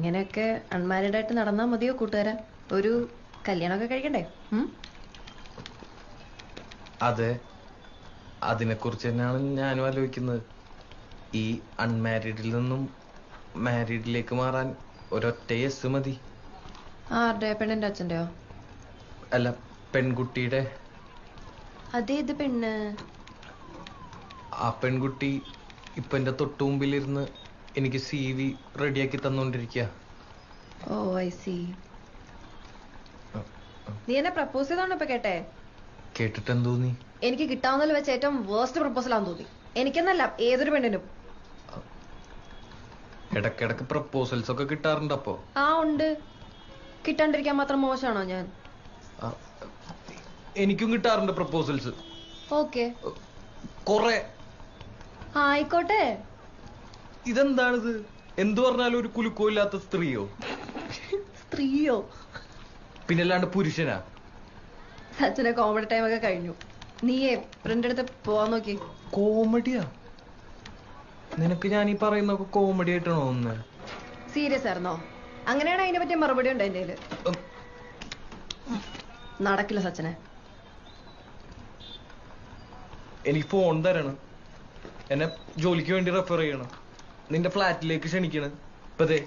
ഇങ്ങനെയൊക്കെ അൺമാരീഡ് ആയിട്ട് നടന്നാൽ മതിയോ കൂട്ടുകാരാ? ഒരു കല്യാണമൊക്കെ കഴിക്കണ്ടേ? അതെ, അതിനെക്കുറിച്ച് തന്നെയാണ് ഞാനും ആലോചിക്കുന്നത്. ഈ അൺമാരീഡിൽ നിന്നും മാരീഡിലേക്ക് മാറാൻ ഒരൊറ്റ യെസ് മതി. ആരുടെ? പെണ്ണിന്റെ അച്ഛൻ്റെയോ? അല്ല, പെൺകുട്ടിയുടെ. അതേത് പെണ്ണ്? ആ പെൺകുട്ടി ഇപ്പൊ എന്റെ തൊട്ടു മുമ്പിലിരുന്ന് എനിക്ക് CV റെഡിയാക്കി തന്നോണ്ടിരിക്കുക. ഓ ഐ സി. നീ എന്നെ പ്രപ്പോസ് ചെയ്തോണ്ട് ഇപ്പൊ കേട്ടെ? കേട്ടിട്ട് എന്ത് തോന്നി? എനിക്ക് കിട്ടാവുന്നതിൽ വെച്ച് ഏറ്റവും വേസ്റ്റ് പ്രപ്പോസൽ ആണെന്ന് തോന്നി. എനിക്കെന്നല്ല, ഏതൊരു പെണ്ണിനും. ഇടക്കിടക്ക് പ്രപ്പോസൽസ് ഒക്കെ കിട്ടാറുണ്ട്. അപ്പോ ആ ഉണ്ട്. കിട്ടാണ്ടിരിക്കാൻ മാത്രം മോശമാണോ ഞാൻ? എനിക്കും കിട്ടാറുണ്ട് പ്രപ്പോസൽസ്. ഓക്കെ, കൊറേ. ആയിക്കോട്ടെ. ഇതെന്താണിത്? എന്തു പറഞ്ഞാലും ഒരു കുലുക്കോ ഇല്ലാത്ത സ്ത്രീയോ? സ്ത്രീയോ? പിന്നല്ലാണ്ട് പുരുഷനാ? അച്ഛനെ കോമഡി ടൈം ഒക്കെ കഴിഞ്ഞു. നീയേ ഫ്രണ്ട് അടുത്ത് പോവാൻ നോക്കി. കോമഡിയാ? നിനക്ക് ഞാൻ ഈ പറയുന്നൊക്കെ കോമഡി ആയിട്ടാണോ ഒന്ന്? സീരിയസ് ആയിരുന്നോ? അങ്ങനെയാണ് അതിനെ പറ്റിയ മറുപടി ഉണ്ട് എന്റെ കയ്യില്. നടക്കില്ല സച്ചിനെ. എനിക്ക് ഫോൺ തരണം. എന്നെ ജോലിക്ക് വേണ്ടി റെഫർ ചെയ്യണം. നിന്റെ ഫ്ലാറ്റിലേക്ക് ക്ഷണിക്കണം. ഇപ്പതേ